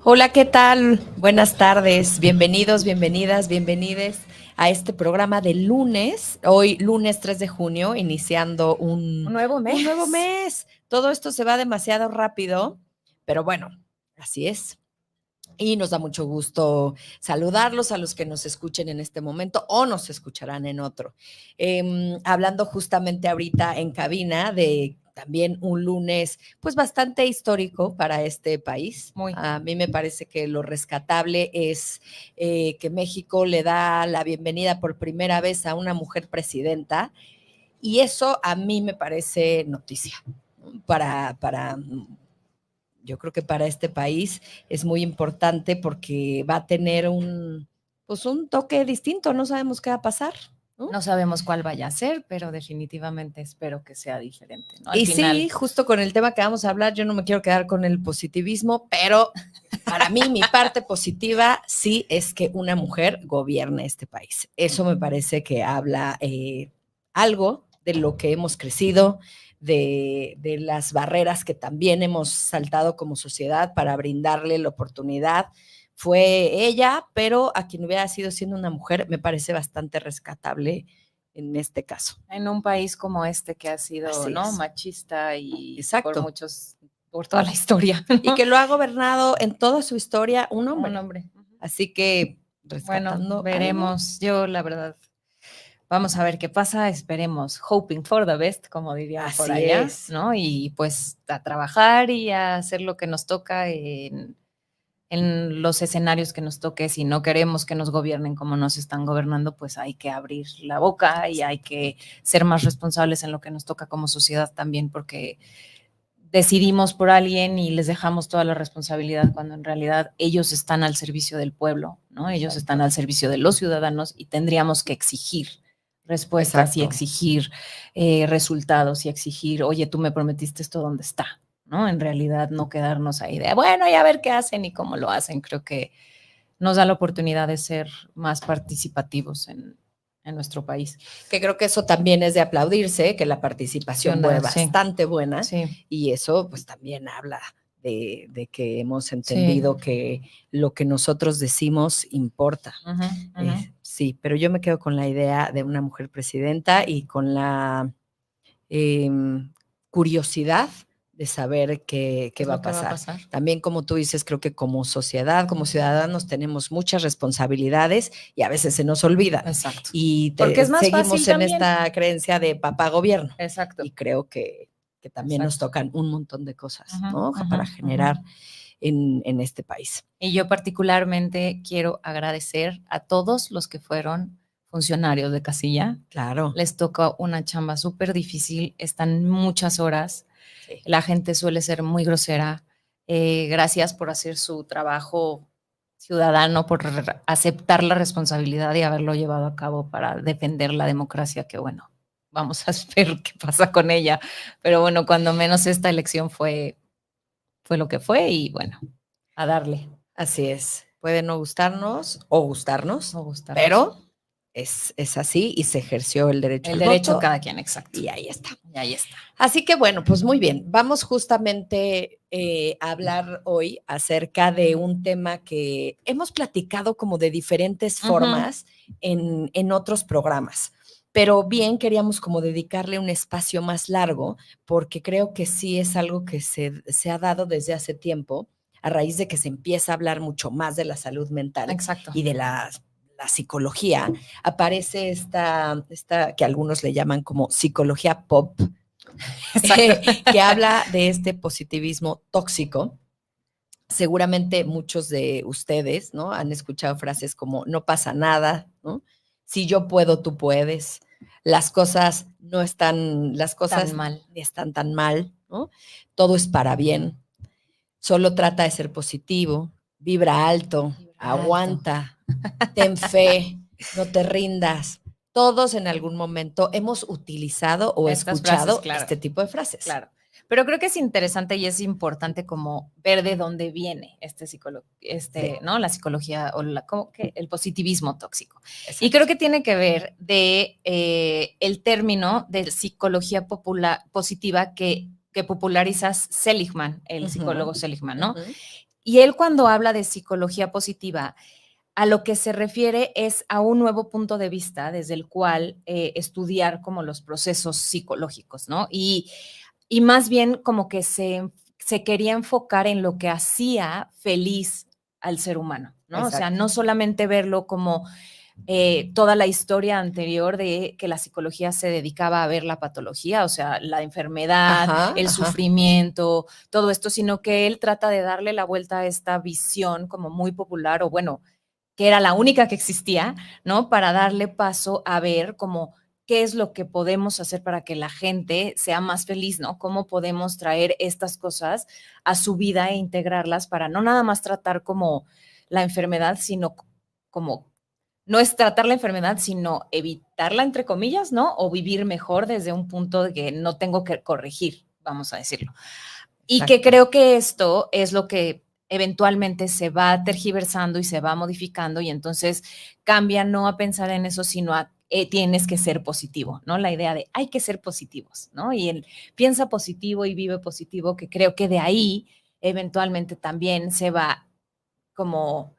Hola, ¿qué tal? Buenas tardes, bienvenidos, bienvenidas, bienvenides a este programa de lunes, hoy lunes 3 de junio, iniciando Un nuevo mes. un nuevo mes. Todo esto se va demasiado rápido, pero bueno, así es. Y nos da mucho gusto saludarlos a los que nos escuchen en este momento o nos escucharán en otro. Hablando justamente ahorita en cabina de también un lunes pues bastante histórico para este país. Muy. A mí me parece que lo rescatable es que México le da la bienvenida por primera vez a una mujer presidenta y eso a mí me parece noticia para yo creo que para este país es muy importante porque va a tener pues un toque distinto, no sabemos qué va a pasar. No sabemos cuál vaya a ser, pero definitivamente espero que sea diferente, ¿no? Y sí, justo con el tema que vamos a hablar, yo no me quiero quedar con el positivismo, pero para mí mi parte positiva sí es que una mujer gobierne este país. Eso me parece que habla algo de lo que hemos crecido, de las barreras que también hemos saltado como sociedad para brindarle la oportunidad. Fue ella, pero a quien hubiera sido siendo una mujer me parece bastante rescatable en este caso. En un país como este que ha sido, ¿no?, machista y exacto, por toda la historia, ¿no? Y que lo ha gobernado en toda su historia un hombre. Un hombre. Así que rescatando. Bueno, veremos. Algo. Yo, la verdad, vamos a ver qué pasa. Esperemos, hoping for the best, como dirían Así por allá, es. ¿no? Y pues a trabajar y a hacer lo que nos toca en los escenarios que nos toque. Si no queremos que nos gobiernen como nos están gobernando, pues hay que abrir la boca y hay que ser más responsables en lo que nos toca como sociedad también, porque decidimos por alguien y les dejamos toda la responsabilidad cuando en realidad ellos están al servicio del pueblo, ¿no? Ellos están al servicio de los ciudadanos y tendríamos que exigir respuestas. Exacto. Y exigir resultados y exigir, oye, tú me prometiste esto, ¿dónde está? ¿No? En realidad no quedarnos ahí de, bueno, y a ver qué hacen y cómo lo hacen. Creo que nos da la oportunidad de ser más participativos en nuestro país. Que creo que eso también es de aplaudirse, que la participación fue bastante buena, sí. Y eso pues también habla de que hemos entendido que lo que nosotros decimos importa. Sí, pero yo me quedo con la idea de una mujer presidenta y con la curiosidad de saber qué va a pasar. También, como tú dices, creo que como sociedad, como ciudadanos, tenemos muchas responsabilidades y a veces se nos olvida. Exacto. Y porque es más seguimos fácil en también. Esta creencia de papá gobierno. Exacto. Y creo que también nos tocan un montón de cosas, ¿no? Para generar en este país. Y yo particularmente quiero agradecer a todos los que fueron funcionarios de casilla. Claro. Les toca una chamba súper difícil, están muchas horas, la gente suele ser muy grosera. Gracias por hacer su trabajo ciudadano, por aceptar la responsabilidad y haberlo llevado a cabo para defender la democracia, que bueno, vamos a ver qué pasa con ella. Pero bueno, cuando menos esta elección fue lo que fue y bueno, a darle. Así es. Puede no gustarnos o gustarnos, pero es así y se ejerció el derecho al voto. El derecho de cada quien, exacto. Y ahí está. Y ahí está. Así que bueno, pues muy bien. Vamos justamente a hablar hoy acerca de un tema que hemos platicado como de diferentes formas en otros programas. Pero bien queríamos como dedicarle un espacio más largo porque creo que sí es algo que se ha dado desde hace tiempo a raíz de que se empieza a hablar mucho más de la salud mental. Exacto. Y de la psicología. Aparece esta que algunos le llaman como psicología pop, que habla de este positivismo tóxico. Seguramente muchos de ustedes, ¿no?, han escuchado frases como no pasa nada, ¿no? Si yo puedo, tú puedes. Las cosas no están, las cosas tan mal. Están tan mal, ¿no? Todo es para bien. Solo trata de ser positivo, vibra alto, aguanta, ten fe, no te rindas. Todos en algún momento hemos utilizado o Estas escuchado frases, claro. este tipo de frases. Claro. Pero creo que es interesante y es importante como ver de dónde viene ¿no? La psicología o el positivismo tóxico. Exacto. Y creo que tiene que ver de el término de psicología positiva que populariza Seligman, el psicólogo Seligman, ¿no? Y él cuando habla de psicología positiva, a lo que se refiere es a un nuevo punto de vista desde el cual estudiar como los procesos psicológicos, ¿no? Y más bien como que se quería enfocar en lo que hacía feliz al ser humano, ¿no? Exacto. O sea, no solamente verlo como toda la historia anterior de que la psicología se dedicaba a ver la patología, o sea, la enfermedad, Ajá, el ajá. sufrimiento, todo esto, sino que él trata de darle la vuelta a esta visión como muy popular, o bueno, que era la única que existía, ¿no? Para darle paso a ver como qué es lo que podemos hacer para que la gente sea más feliz, ¿no? Cómo podemos traer estas cosas a su vida e integrarlas para no nada más tratar como la enfermedad, sino como no es tratar la enfermedad, sino evitarla, entre comillas, ¿no? O vivir mejor desde un punto de que no tengo que corregir, vamos a decirlo. Y que creo que esto es lo que eventualmente se va tergiversando y se va modificando y entonces cambia no a pensar en eso, sino a tienes que ser positivo, ¿no? La idea de hay que ser positivos, ¿no? Y el piensa positivo y vive positivo, que creo que de ahí eventualmente también se va como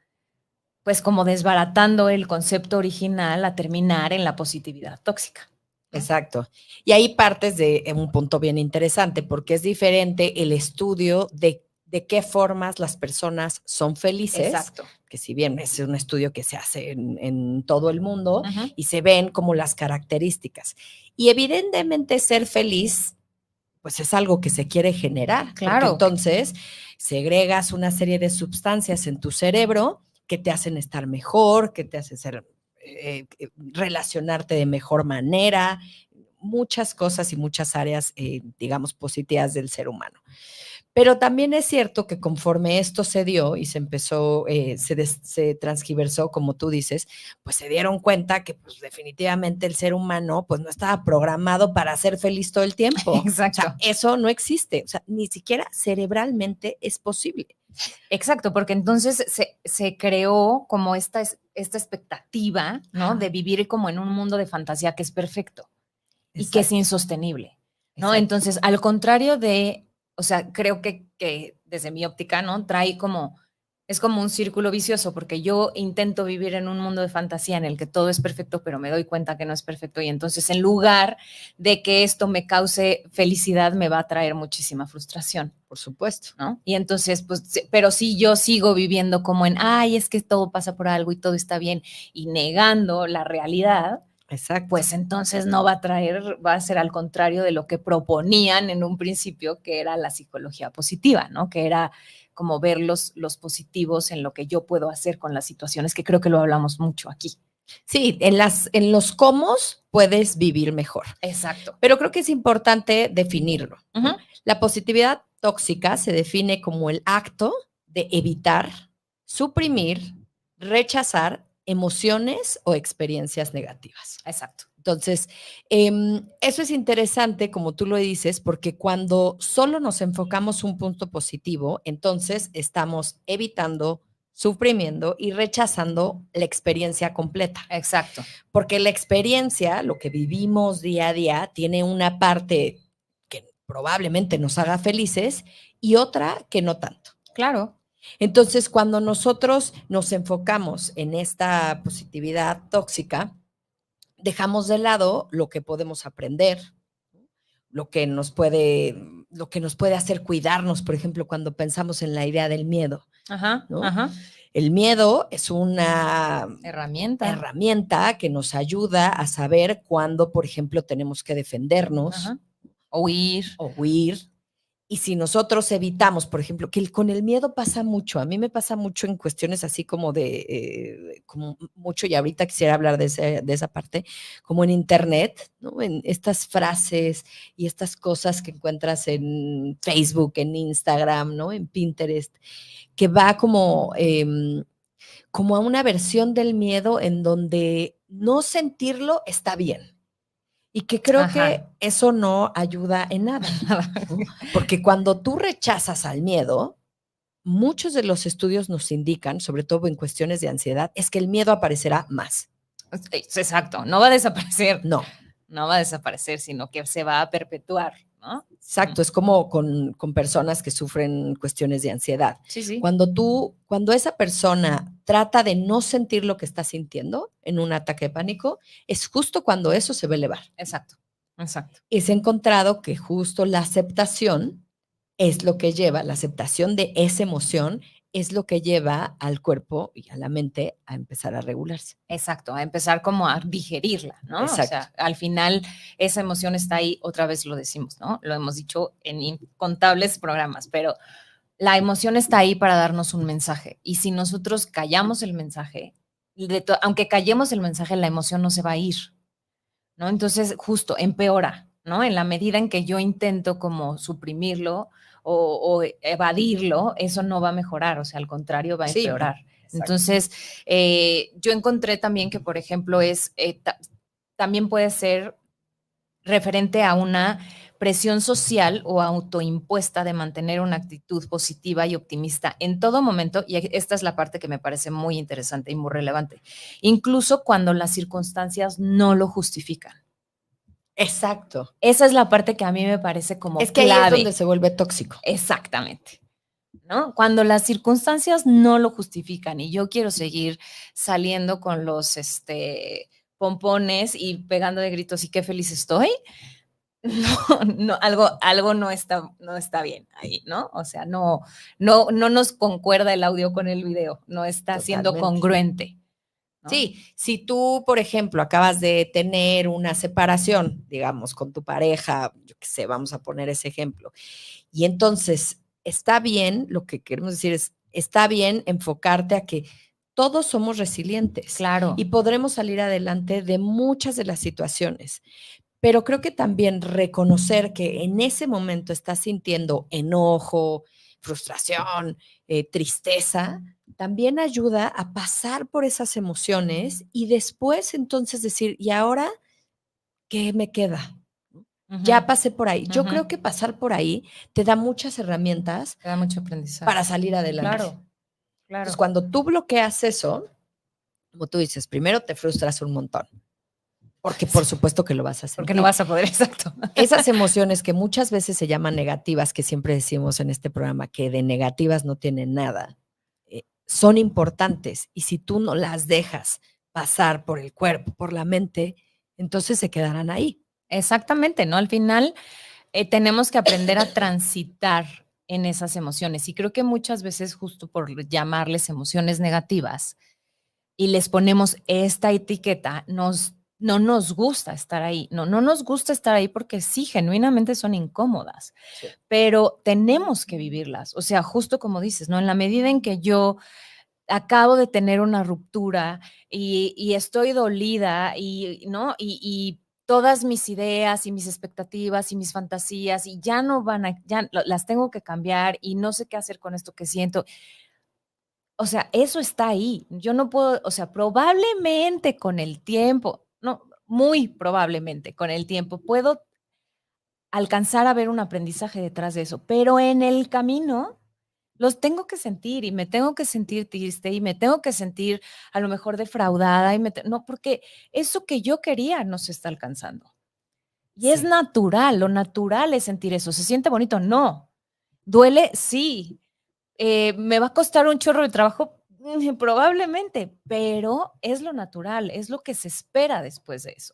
pues como desbaratando el concepto original a terminar en la positividad tóxica. Exacto. Y ahí partes de un punto bien interesante, porque es diferente el estudio de qué formas las personas son felices. Exacto. Que si bien es un estudio que se hace en todo el mundo y se ven como las características. Y evidentemente ser feliz, pues es algo que se quiere generar. Claro. Porque entonces segregas una serie de sustancias en tu cerebro que te hacen estar mejor, que te hacen ser relacionarte de mejor manera, muchas cosas y muchas áreas, digamos, positivas del ser humano. Pero también es cierto que conforme esto se dio y se empezó, se transgiversó, como tú dices, pues se dieron cuenta que pues definitivamente el ser humano pues no estaba programado para ser feliz todo el tiempo. Exacto. O sea, eso no existe, o sea, ni siquiera cerebralmente es posible. Exacto, porque entonces se creó como esta expectativa, ¿no? De vivir como en un mundo de fantasía que es perfecto y que es insostenible, ¿no? Exacto. Entonces, al contrario de, o sea, creo que desde mi óptica, ¿no? Trae como, es como un círculo vicioso, porque yo intento vivir en un mundo de fantasía en el que todo es perfecto, pero me doy cuenta que no es perfecto y entonces en lugar de que esto me cause felicidad, me va a traer muchísima frustración. Por supuesto. ¿No? Y entonces, pues, pero si yo sigo viviendo como en, ay, es que todo pasa por algo y todo está bien, y negando la realidad, exacto, pues entonces no va a traer, va a ser al contrario de lo que proponían en un principio, que era la psicología positiva, ¿no? Que era como ver los positivos en lo que yo puedo hacer con las situaciones, que creo que lo hablamos mucho aquí. Sí, en los cómo puedes vivir mejor. Exacto. Pero creo que es importante definirlo. ¿No? La positividad tóxica se define como el acto de evitar, suprimir, rechazar emociones o experiencias negativas. Exacto. Entonces, eso es interesante, como tú lo dices, porque cuando solo nos enfocamos un punto positivo, entonces estamos evitando, suprimiendo y rechazando la experiencia completa. Exacto. Porque la experiencia, lo que vivimos día a día, tiene una parte que probablemente nos haga felices y otra que no tanto. Claro. Entonces, cuando nosotros nos enfocamos en esta positividad tóxica, dejamos de lado lo que podemos aprender, lo que nos puede hacer cuidarnos, por ejemplo, cuando pensamos en la idea del miedo. Ajá, ¿no? ajá. El miedo es una herramienta que nos ayuda a saber cuándo, por ejemplo, tenemos que defendernos, ajá, o huir. Y si nosotros evitamos, por ejemplo, que con el miedo pasa mucho, a mí me pasa mucho en cuestiones así como como mucho, y ahorita quisiera hablar de esa parte, como en internet, ¿no? En estas frases y estas cosas que encuentras en Facebook, en Instagram, ¿no? En Pinterest, que va como a una versión del miedo en donde no sentirlo está bien. Y que creo que eso no ayuda en nada, ¿no? Porque cuando tú rechazas al miedo, muchos de los estudios nos indican, sobre todo en cuestiones de ansiedad, es que el miedo aparecerá más. Exacto, no va a desaparecer. No. No va a desaparecer, sino que se va a perpetuar. ¿no? Exacto, es como con personas que sufren cuestiones de ansiedad. Sí, sí. Cuando esa persona trata de no sentir lo que está sintiendo en un ataque de pánico, es justo cuando eso se va a elevar. Exacto, exacto. Y se ha encontrado que justo la aceptación es lo que lleva, la aceptación de esa emoción es lo que lleva al cuerpo y a la mente a empezar a regularse. Exacto, a empezar como a digerirla, ¿no? Exacto. O sea, al final esa emoción está ahí, otra vez lo decimos, ¿no? Lo hemos dicho en incontables programas, pero la emoción está ahí para darnos un mensaje. Y si nosotros callamos el mensaje, aunque callemos el mensaje, la emoción no se va a ir, ¿no? Entonces, justo empeora, ¿no? En la medida en que yo intento como suprimirlo o evadirlo, eso no va a mejorar, o sea, al contrario, va a Sí, empeorar. exacto. Entonces, yo encontré también que, por ejemplo, también puede ser referente a una presión social o autoimpuesta de mantener una actitud positiva y optimista en todo momento, y esta es la parte que me parece muy interesante y muy relevante, incluso cuando las circunstancias no lo justifican. Exacto. Esa es la parte que a mí me parece como es que clave. ahí es donde se vuelve tóxico. Exactamente. ¿No? Cuando las circunstancias no lo justifican y yo quiero seguir saliendo con los pompones y pegando de gritos y qué feliz estoy, no, algo no está bien ahí, ¿no? O sea, no nos concuerda el audio con el video, no está siendo congruente, ¿no? Sí, si tú, por ejemplo, acabas de tener una separación, digamos, con tu pareja, yo qué sé, vamos a poner ese ejemplo, y entonces está bien, lo que queremos decir es, está bien enfocarte a que todos somos resilientes. Claro. Y podremos salir adelante de muchas de las situaciones. Pero creo que también reconocer que en ese momento estás sintiendo enojo, frustración, tristeza, también ayuda a pasar por esas emociones y después entonces decir, ¿y ahora qué me queda? Ya pasé por ahí. Yo creo que pasar por ahí te da muchas herramientas. Te da mucho aprendizaje. Para salir adelante. Claro. Entonces, cuando tú bloqueas eso, como tú dices, primero te frustras un montón. Porque por supuesto que lo vas a sentir. Porque no vas a poder, exacto. Esas emociones que muchas veces se llaman negativas, que siempre decimos en este programa que de negativas no tienen nada, son importantes. Y si tú no las dejas pasar por el cuerpo, por la mente, entonces se quedarán ahí. Exactamente, ¿no? Al final tenemos que aprender a transitar en esas emociones. Y creo que muchas veces, justo por llamarles emociones negativas y les ponemos esta etiqueta, no nos gusta estar ahí. No nos gusta estar ahí porque sí, genuinamente son incómodas, sí, pero tenemos que vivirlas. O sea, justo como dices, ¿no? En la medida en que yo acabo de tener una ruptura y estoy dolida ¿no? Y todas mis ideas y mis expectativas y mis fantasías y ya no ya las tengo que cambiar y no sé qué hacer con esto que siento. O sea, eso está ahí. Yo no puedo, o sea, probablemente con el tiempo, no, muy probablemente con el tiempo puedo alcanzar a ver un aprendizaje detrás de eso, pero en el camino los tengo que sentir y me tengo que sentir triste y me tengo que sentir a lo mejor defraudada no, porque eso que yo quería no se está alcanzando. Y es natural, lo natural es sentir eso. ¿Se siente bonito? No. ¿Duele? Sí. ¿Me va a costar un chorro de trabajo? Probablemente, pero es lo natural, es lo que se espera después de eso,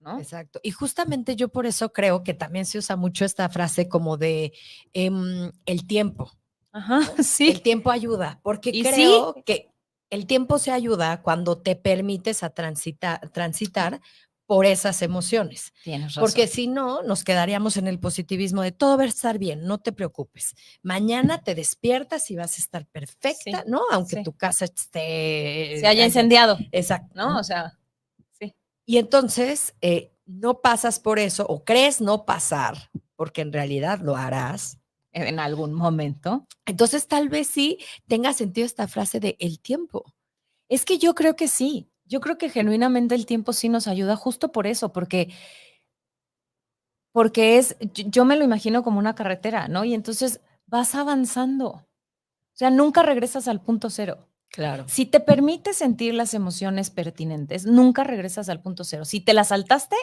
¿no? Exacto. Y justamente yo por eso creo que también se usa mucho esta frase como de el tiempo. Ajá, sí. El tiempo ayuda, porque ¿Y creo sí? que el tiempo se ayuda cuando te permites a transitar por esas emociones. Tienes razón. Porque si no, nos quedaríamos en el positivismo de todo va a estar bien, no te preocupes. Mañana te despiertas y vas a estar perfecta, Sí, ¿no? Aunque sí. tu casa se haya incendiado. Exacto. ¿No? O sea, sí. Y entonces no pasas por eso o crees no pasar, porque en realidad lo harás. En algún momento. Entonces tal vez sí tenga sentido esta frase de el tiempo. Es que yo creo que sí. Yo creo que genuinamente el tiempo sí nos ayuda justo por eso, porque yo me lo imagino como una carretera, ¿no? Y entonces vas avanzando. O sea, nunca regresas al punto cero. Claro. Si te permites sentir las emociones pertinentes, nunca regresas al punto cero. Si te las saltaste,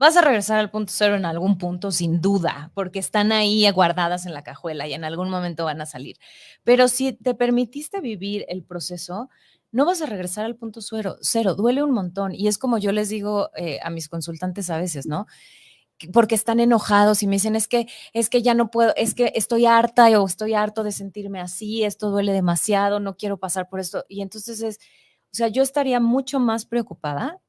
Vas a regresar al punto cero en algún punto, sin duda, porque están ahí guardadas en la cajuela y en algún momento van a salir. Pero si te permitiste vivir el proceso, no vas a regresar al punto cero. Duele un montón. Y es como yo les digo a mis consultantes a veces, ¿no? Porque están enojados y me dicen, es que ya no puedo, es que estoy harta o estoy harto de sentirme así, esto duele demasiado, no quiero pasar por esto. Y entonces o sea, yo estaría mucho más preocupada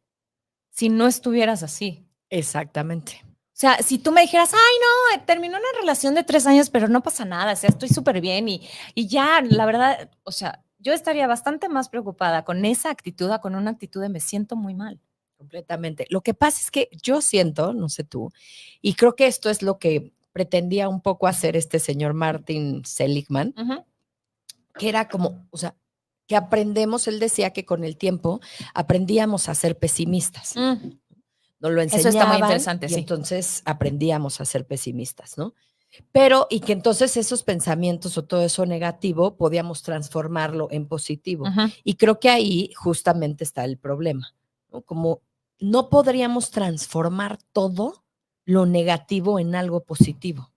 si no estuvieras así. Exactamente. O sea, si tú me dijeras, ay, no, terminó una relación de 3 años, pero no pasa nada, o sea, estoy súper bien y ya, la verdad, o sea, yo estaría bastante más preocupada con esa actitud, con una actitud de me siento muy mal. Completamente. Lo que pasa es que yo siento, no sé tú, y creo que esto es lo que pretendía un poco hacer este señor Martin Seligman, que era como, o sea, que aprendemos, él decía que con el tiempo aprendíamos a ser pesimistas. Nos lo enseñaban. Eso está muy interesante, y sí. entonces aprendíamos a ser pesimistas, ¿no? Pero, y que entonces esos pensamientos o todo eso negativo podíamos transformarlo en positivo. Y creo que ahí justamente está el problema, ¿no? Como no podríamos transformar todo lo negativo en algo positivo.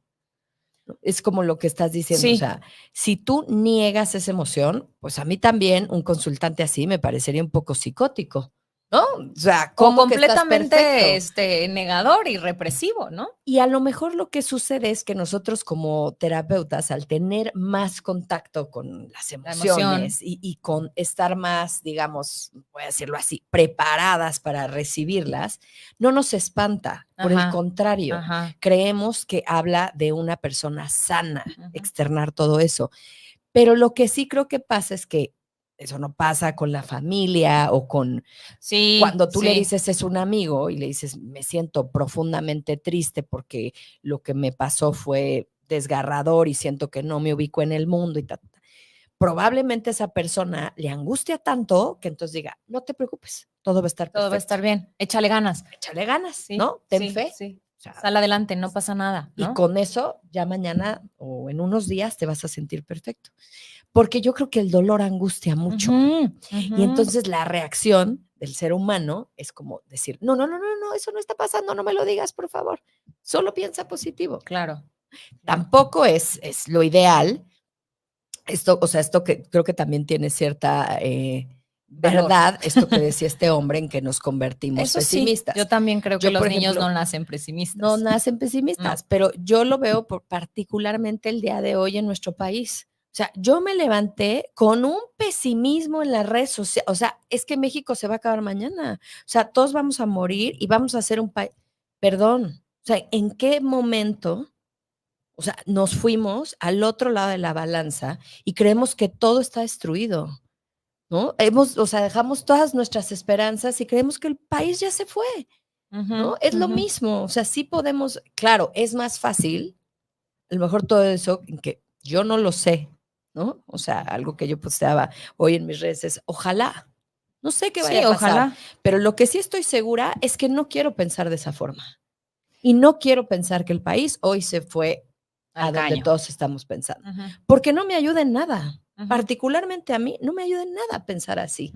Es como lo que estás diciendo, Sí. o sea, si tú niegas esa emoción, pues a mí también un consultante así me parecería un poco psicótico, ¿no? O sea, como ¿cómo que estás completamente negador y represivo, ¿no? Y a lo mejor lo que sucede es que nosotros como terapeutas, al tener más contacto con las emociones y con estar más, digamos, voy a decirlo así, preparadas para recibirlas, no nos espanta. Por el contrario, creemos que habla de una persona sana, externar todo eso. Pero lo que sí creo que pasa es que eso no pasa con la familia o con cuando tú le dices es un amigo y le dices me siento profundamente triste porque lo que me pasó fue desgarrador y siento que no me ubico en el mundo y tal. Probablemente esa persona le angustia tanto que entonces diga, no te preocupes, todo va a estar perfecto. Todo va a estar bien, échale ganas. Échale ganas, ¿no? Ten fe. Sí. O sea, sal adelante, no pasa nada, ¿no? Y con eso ya mañana o en unos días te vas a sentir perfecto. Porque yo creo que el dolor angustia mucho. Y entonces la reacción del ser humano es como decir, no, eso no está pasando, no me lo digas, por favor. Solo piensa positivo. Claro. Tampoco es lo ideal. Esto, o sea, esto que creo que también tiene cierta verdad, esto que decía este hombre en que nos convertimos eso pesimistas. Sí, yo también creo que los niños no nacen pesimistas. No nacen pesimistas, pero yo lo veo particularmente el día de hoy en nuestro país. O sea, yo me levanté con un pesimismo en las redes sociales. O sea, es que México se va a acabar mañana. O sea, todos vamos a morir y vamos a hacer un país. Perdón. O sea, ¿en qué momento, o sea, nos fuimos al otro lado de la balanza y creemos que todo está destruido? ¿No? O sea, dejamos todas nuestras esperanzas y creemos que el país ya se fue. ¿No? Es lo mismo. O sea, sí podemos, claro, es más fácil, a lo mejor todo eso, en que yo no lo sé, ¿no? O sea, algo que yo posteaba hoy en mis redes es, ojalá, no sé qué vaya a pasar, ojalá. Pero lo que sí estoy segura es que no quiero pensar de esa forma. Y no quiero pensar que el país hoy se fue a donde todos estamos pensando. Porque no me ayuda en nada. Particularmente a mí, no me ayuda en nada pensar así.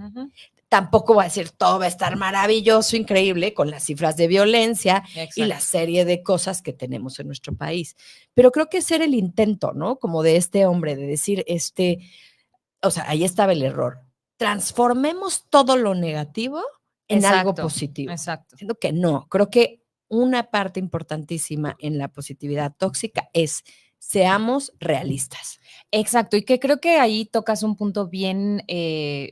Tampoco va a decir todo va a estar maravilloso, increíble, con las cifras de violencia y la serie de cosas que tenemos en nuestro país. Pero creo que ese el intento, ¿no? Como de este hombre, de decir, o sea, ahí estaba el error. Transformemos todo lo negativo en algo positivo. Exacto. Siendo que no, creo que una parte importantísima en la positividad tóxica es seamos realistas. Exacto, y que creo que ahí tocas un punto bien,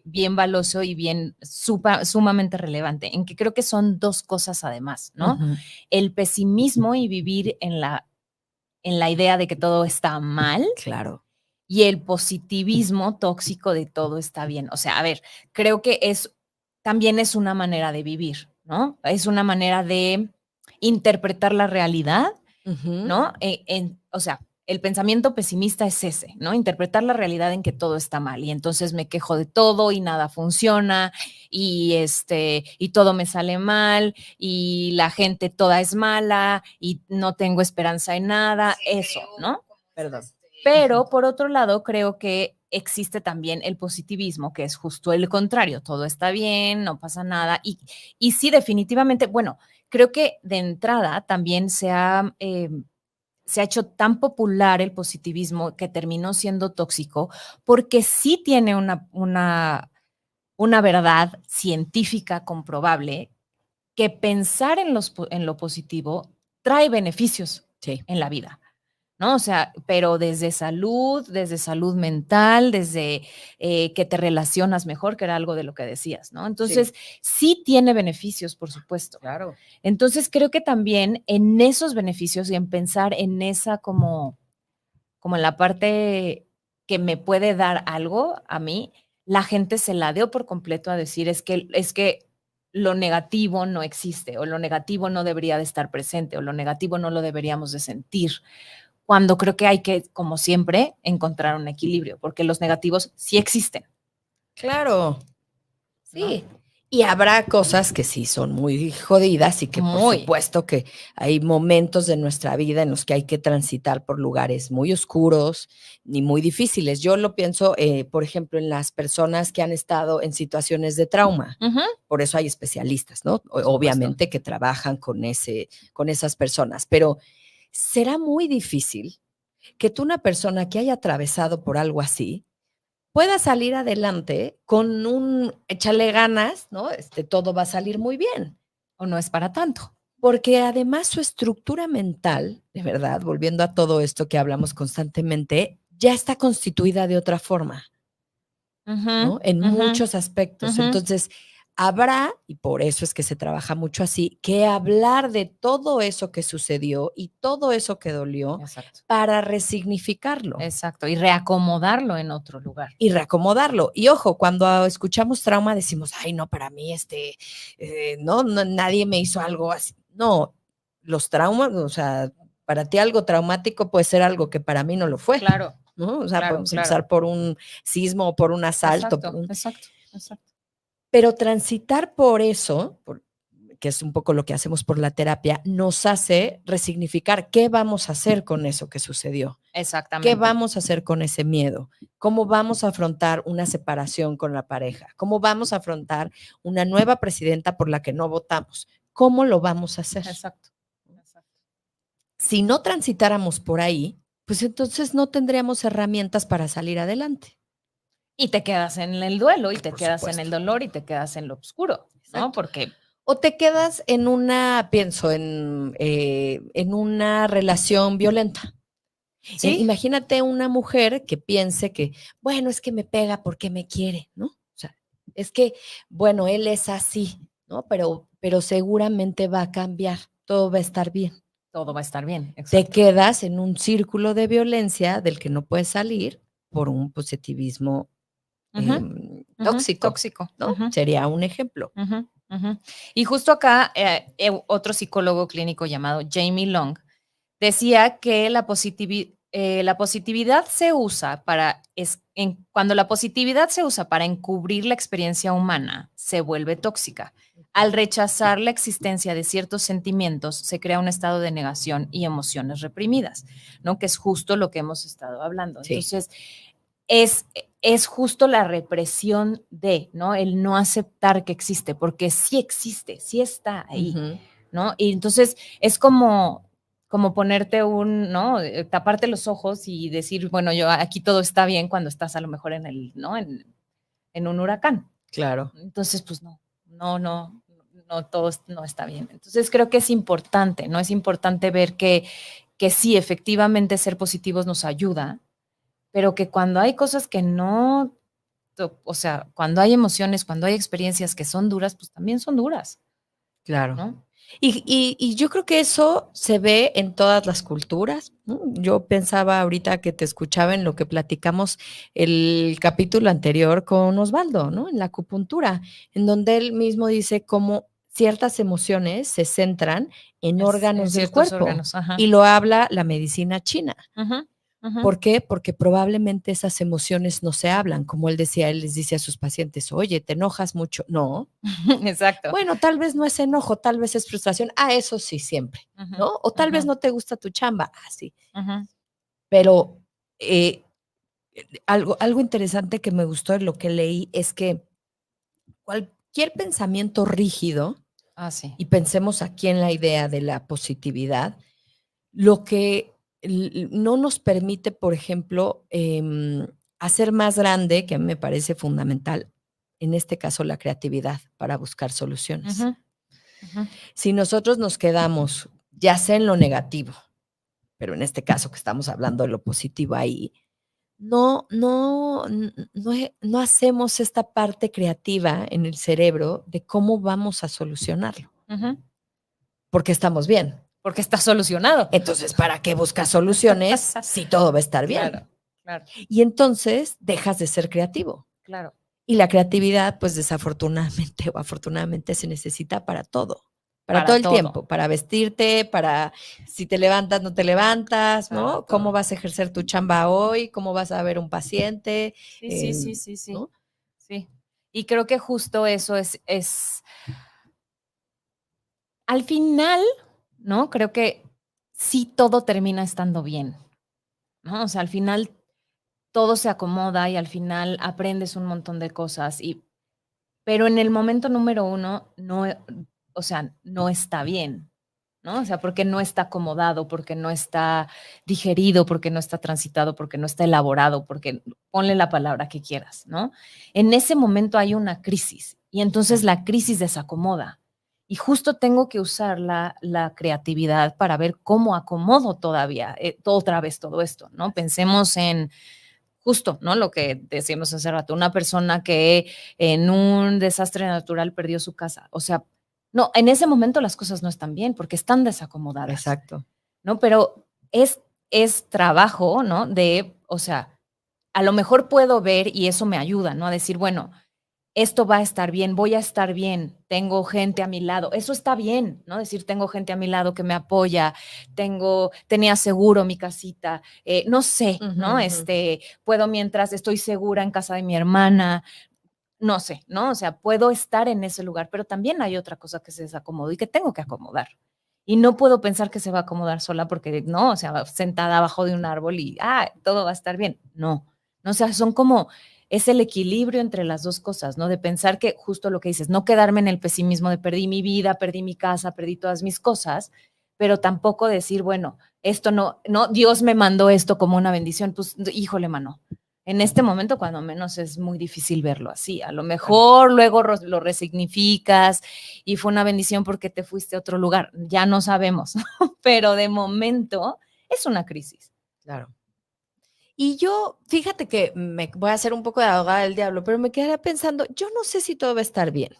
bien valioso y bien sumamente relevante, en que creo que son dos cosas además, ¿no? El pesimismo y vivir en la idea de que todo está mal. Claro. Y el positivismo tóxico de todo está bien. O sea, a ver, creo que también es una manera de vivir, ¿no? Es una manera de interpretar la realidad, ¿no? O sea, el pensamiento pesimista es ese, ¿no? Interpretar la realidad en que todo está mal y entonces me quejo de todo y nada funciona y todo me sale mal y la gente toda es mala y no tengo esperanza en nada, eso, ¿no? Perdón. Pero por otro lado, creo que existe también el positivismo, que es justo el contrario, todo está bien, no pasa nada y sí, definitivamente, bueno, creo que de entrada también se ha hecho tan popular el positivismo que terminó siendo tóxico porque sí tiene una verdad científica comprobable que pensar en lo positivo trae beneficios Sí. en la vida, ¿no? O sea, pero desde salud mental, desde que te relacionas mejor, que era algo de lo que decías, ¿no? Entonces, sí tiene beneficios, por supuesto. Claro. Entonces, creo que también en esos beneficios y en pensar en esa como en la parte que me puede dar algo a mí, la gente se la dio por completo a decir es que lo negativo no existe o lo negativo no debería de estar presente o lo negativo no lo deberíamos de sentir, cuando creo que hay que, como siempre, encontrar un equilibrio, porque los negativos sí existen. Claro. Sí. ¿No? Y habrá cosas que sí son muy jodidas y que por supuesto que hay momentos de nuestra vida en los que hay que transitar por lugares muy oscuros y muy difíciles. Yo lo pienso, por ejemplo, en las personas que han estado en situaciones de trauma. Ujú. Por eso hay especialistas, ¿no? supuesto. Obviamente que trabajan con esas personas, pero será muy difícil que tú, una persona que haya atravesado por algo así, pueda salir adelante con un échale ganas, ¿no? Todo va a salir muy bien. O no es para tanto. Porque además su estructura mental, de verdad, volviendo a todo esto que hablamos constantemente, ya está constituida de otra forma, ¿no? En muchos aspectos. Entonces, habrá, y por eso es que se trabaja mucho así, que hablar de todo eso que sucedió y todo eso que dolió. Exacto. Para resignificarlo. Exacto. Y reacomodarlo en otro lugar. Y reacomodarlo. Y ojo, cuando escuchamos trauma decimos, ay, no, para mí no, nadie me hizo algo así. No, los traumas, o sea, para ti algo traumático puede ser algo que para mí no lo fue. Claro. ¿No? O sea, claro, podemos empezar por un sismo o por un asalto. Exacto. Pero transitar por eso, que es un poco lo que hacemos por la terapia, nos hace resignificar qué vamos a hacer con eso que sucedió. Exactamente. ¿Qué vamos a hacer con ese miedo? ¿Cómo vamos a afrontar una separación con la pareja? ¿Cómo vamos a afrontar una nueva presidenta por la que no votamos? ¿Cómo lo vamos a hacer? Exacto. Si no transitáramos por ahí, pues entonces no tendríamos herramientas para salir adelante. Y te quedas en el duelo, y te Por quedas supuesto. en el dolor, y te quedas en lo oscuro, ¿no? Exacto. Porque o te quedas en una relación violenta. ¿sí? Imagínate una mujer que piense que, bueno, es que me pega porque me quiere, ¿no? O sea, es que, bueno, él es así, ¿no? Pero seguramente va a cambiar, todo va a estar bien. Todo va a estar bien. Te Exacto. quedas en un círculo de violencia del que no puedes salir por un positivismo tóxico, ¿no? Sería un ejemplo. Y justo acá, otro psicólogo clínico llamado Jamie Long decía que la positividad se usa cuando la positividad se usa para encubrir la experiencia humana, se vuelve tóxica. Al rechazar la existencia de ciertos sentimientos, se crea un estado de negación y emociones reprimidas, ¿no? Que es justo lo que hemos estado hablando. Sí. Entonces, es justo la represión de, ¿no? El no aceptar que existe, porque sí existe, sí está ahí, ¿no? Y entonces es como ponerte ¿no? Taparte los ojos y decir, bueno, yo aquí todo está bien cuando estás a lo mejor ¿no? En un huracán. Claro. Entonces, pues no, todo no está bien. Entonces creo que es importante, ¿no? Es importante ver que sí, efectivamente ser positivos nos ayuda, pero que cuando hay cosas que no, o sea, cuando hay emociones, cuando hay experiencias que son duras, pues también son duras. Claro. ¿No? Y yo creo que eso se ve en todas las culturas, ¿no? Yo pensaba ahorita que te escuchaba en lo que platicamos el capítulo anterior con Osvaldo, ¿no? En la acupuntura, en donde él mismo dice cómo ciertas emociones se centran en órganos del cuerpo. Órganos, y lo habla la medicina china. Uh-huh. ¿Por qué? Porque probablemente esas emociones no se hablan. Como él decía, él les dice a sus pacientes, oye, ¿te enojas mucho? No. Exacto. Bueno, tal vez no es enojo, tal vez es frustración. Eso sí, siempre, ¿no? O tal vez no te gusta tu chamba. Sí. Pero algo interesante que me gustó de lo que leí es que cualquier pensamiento rígido Ah, sí. y pensemos aquí en la idea de la positividad, lo que no nos permite, por ejemplo, hacer más grande, que a mí me parece fundamental, en este caso la creatividad para buscar soluciones. Ujú, ujú. Si nosotros nos quedamos ya sea en lo negativo, pero en este caso que estamos hablando de lo positivo ahí, no hacemos esta parte creativa en el cerebro de cómo vamos a solucionarlo, Ujú. porque estamos bien. Porque está solucionado. Entonces, ¿para qué buscas soluciones si todo va a estar bien? Claro, claro, Y entonces dejas de ser creativo. claro. Y la creatividad, pues desafortunadamente o afortunadamente se necesita para todo Para el todo. tiempo, para vestirte, para si te levantas, no te levantas, Para ¿no? todo. ¿Cómo vas a ejercer tu chamba hoy? ¿Cómo vas a ver un paciente? Sí, sí, sí, sí, sí. ¿No? Sí. Y creo que justo eso es al final, ¿no? Creo que sí todo termina estando bien, ¿no? O sea, al final todo se acomoda y al final aprendes un montón de cosas pero en el momento número uno no, o sea, no está bien, ¿no? O sea, porque no está acomodado, porque no está digerido, porque no está transitado, porque no está elaborado, porque ponle la palabra que quieras, ¿no? En ese momento hay una crisis y entonces la crisis desacomoda. Y justo tengo que usar la creatividad para ver cómo acomodo todavía, otra vez todo esto, ¿no? Pensemos en justo, ¿no? Lo que decíamos hace rato, una persona que en un desastre natural perdió su casa. O sea, no, en ese momento las cosas no están bien porque están desacomodadas, Exacto. ¿no? Pero es trabajo, ¿no? O sea, a lo mejor puedo ver y eso me ayuda, ¿no? A decir, bueno, esto va a estar bien, voy a estar bien, tengo gente a mi lado, eso está bien, ¿no? Decir, tengo gente a mi lado que me apoya, tenía seguro mi casita, no sé, ¿no? Puedo mientras estoy segura en casa de mi hermana, no sé, ¿no? O sea, puedo estar en ese lugar, pero también hay otra cosa que se desacomodó y que tengo que acomodar. Y no puedo pensar que se va a acomodar sola porque no, o sea, sentada abajo de un árbol y, todo va a estar bien. No, no, o sea, son como, es el equilibrio entre las dos cosas, ¿no? De pensar que justo lo que dices, no quedarme en el pesimismo de perdí mi vida, perdí mi casa, perdí todas mis cosas, pero tampoco decir, bueno, esto no, Dios me mandó esto como una bendición, pues, híjole, mano, en este momento, cuando menos, es muy difícil verlo así. A lo mejor luego lo resignificas y fue una bendición porque te fuiste a otro lugar. Ya no sabemos, pero de momento es una crisis. Claro. Y yo, fíjate que me voy a hacer un poco de abogada del diablo, pero me quedaría pensando, yo no sé si todo va a estar bien.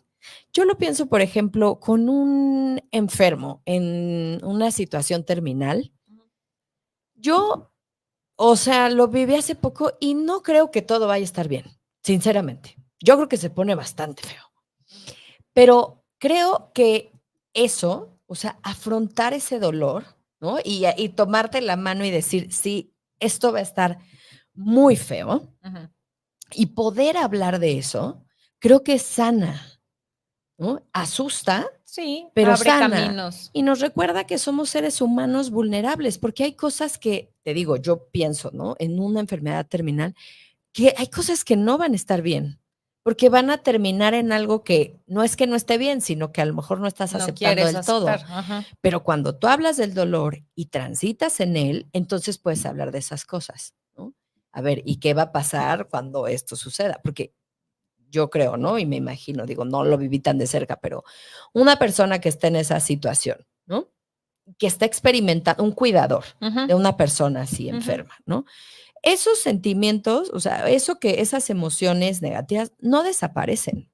Yo lo pienso, por ejemplo, con un enfermo en una situación terminal. Yo, o sea, lo viví hace poco y no creo que todo vaya a estar bien, sinceramente. Yo creo que se pone bastante feo. Pero creo que eso, o sea, afrontar ese dolor, ¿no? Y tomarte la mano y decir, sí, esto va a estar muy feo Ujú. y poder hablar de eso, creo que sana, ¿no? Asusta, Sí, pero abre sana. caminos. Y nos recuerda que somos seres humanos vulnerables, porque hay cosas que, te digo, yo pienso, ¿no? En una enfermedad terminal, que hay cosas que no van a estar bien, porque van a terminar en algo que no esté bien, sino que a lo mejor no estás No aceptando quieres del aceptar. todo. Ajá. Pero cuando tú hablas del dolor y transitas en él, entonces puedes hablar de esas cosas, ¿no? A ver, ¿y qué va a pasar cuando esto suceda? Porque yo creo, ¿no? Y me imagino, digo, no lo viví tan de cerca, pero una persona que está en esa situación, ¿no? Que está experimentando, un cuidador Ujú, de una persona así ujú. enferma, ¿no? Esos sentimientos, o sea, esas emociones negativas no desaparecen